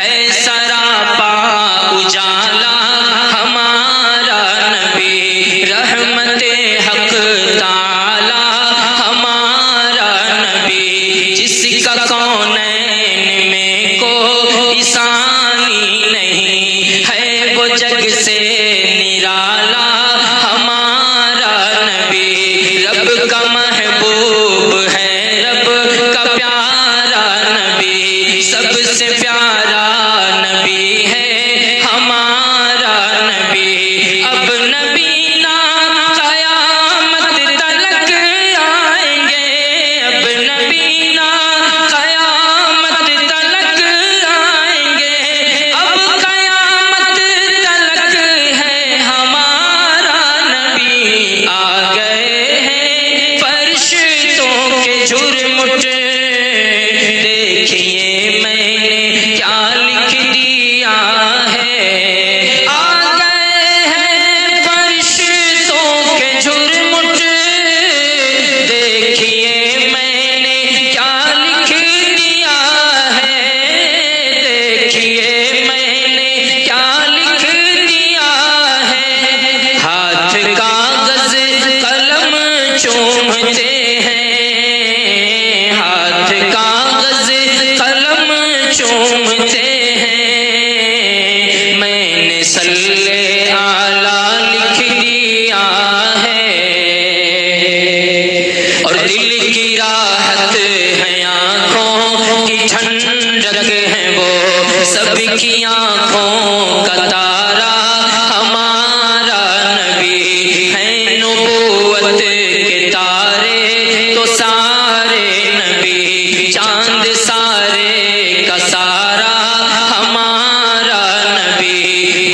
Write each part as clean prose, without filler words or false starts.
है सरापा उजाला हमारा नबी, रहमते हक ताला हमारा नबी, जिसका कौनैन में कोई सानी नहीं है, वो जग से निराला हमारा नबी, रब का महबूब है, रब का प्यारा नबी, सबसे प्यारा नबी है हमारा नबी। अब नबी ना क़यामत तलक आएंगे, अब नबी ना क़यामत तलक आएंगे, अब क़यामत तलक है हमारा नबी। आ गए हैं फरिश्तों के झुरमुट, देखिए मैंने क्या लिख दिया है। आ गए हैं फरिश्तों के झुरमुट, देखिए मैंने क्या लिख दिया है, देखिए मैंने क्या लिख दिया है। हाथ कागज कलम चूमते हैं, हाथ कागज कलम चूमते हैं, मैंने सल्ले आला लिख दिया है। और दिल की राहत है, आँखों की ठंडक है, वो सबकी आँखों का तारा हमारा नबी है। नबूवत के तारे तो सारे नबी, चांद सारे का सारा हमारा नबी,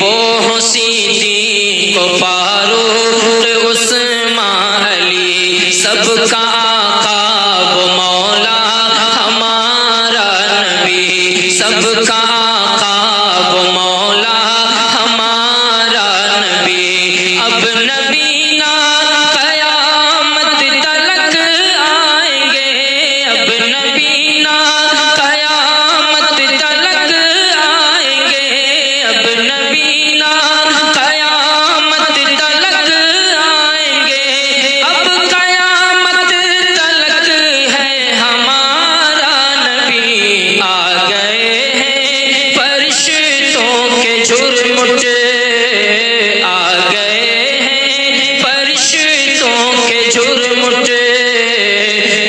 वो हो सीदीक़ को फारूक उस्मान अली, सबका आका वो मौला हमारा नबी, सबका आका वो मौला हमारा नबी। अब नबी ना क़यामत तलक आएंगे, अब नबी ना क़यामत तलक आएंगे, अब नबी ना क़यामत तलक आएंगे, अब क़यामत तलक है हमारा नबी। आ गए हैं फरिश्तों के झुरमुट, आ गए हैं फरिश्तों के झुरमुट,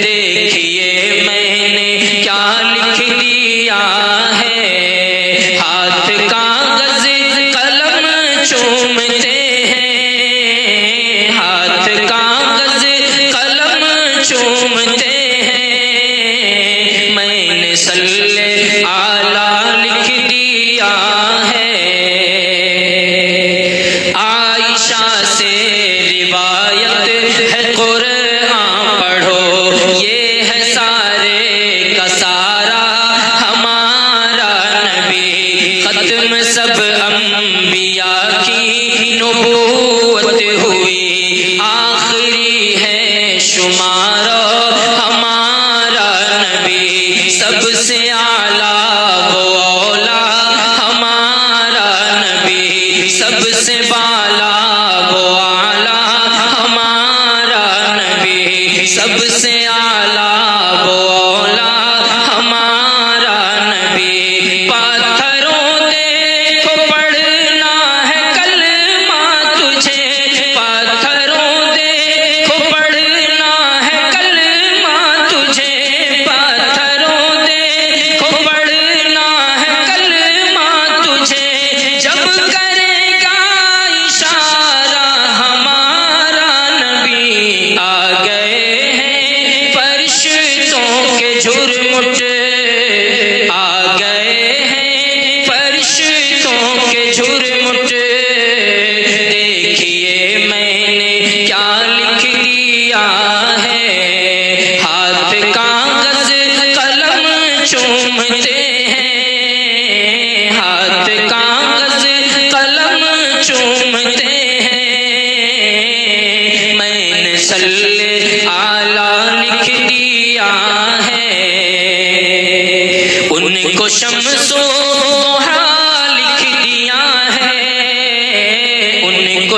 देखिए मैंने क्या लिख दिया है। हाथ कागज कलम चूमते हैं, हाथ कागज कलम चूमते हैं, मैंने सल्ले आला लिख दिया है।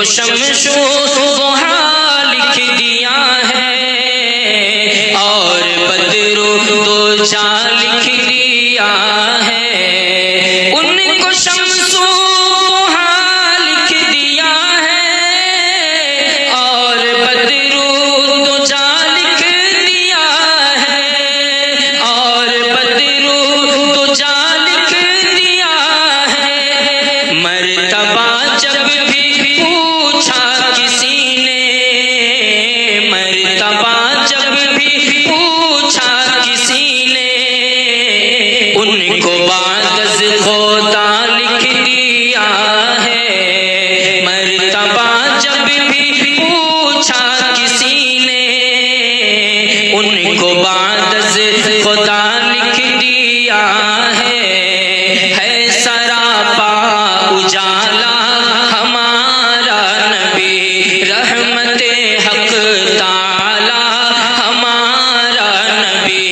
शम्सो दुहा लिख दिया है और बदरो दोजा लिख दिया है। उनको शम्सो दुहा लिख दिया है और बदरो दोजा लिख दिया है और बदरो दोजा लिख दिया है। मर्तबा जब भी पूछा किसी ने, मर्तबा जब भी पूछा किसी ने, उनको बागज़ खुदा लिख दिया है। मर्तबा जब भी पूछा किसी ने, उनको बागज़ खुदा लिख दिया है। सरापा उजाला हमारा नबी, रहमते हक ताला हमारा नबी,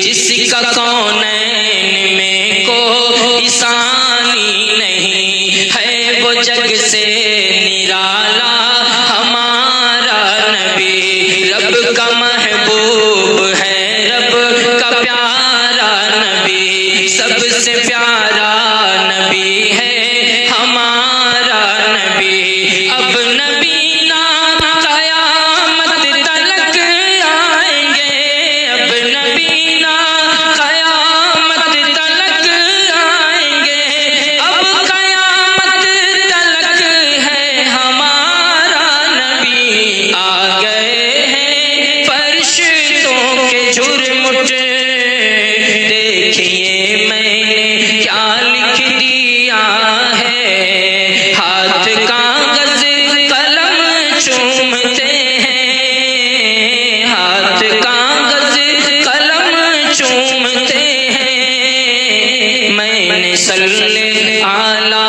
जिसका कौनैन में कोई सानी नहीं है, वो जग से निराला हमारा नबी। रब का महबूब है, रब का प्यारा नबी, सबसे प्यारा नबी है हमारा नबी। अब नबी ना क़यामत तलक आएंगे, अब नबी ना क़यामत तलक आएंगे, अब क़यामत तलक है हमारा नबी। आ गए हैं फरिश्तों के झुरमुट, देखिए मैंने क्या लिख दिया है। हाथ कागज कलम चूमते हैं, हाथ कागज कलम चूमते हैं। मैंने सल्ले आला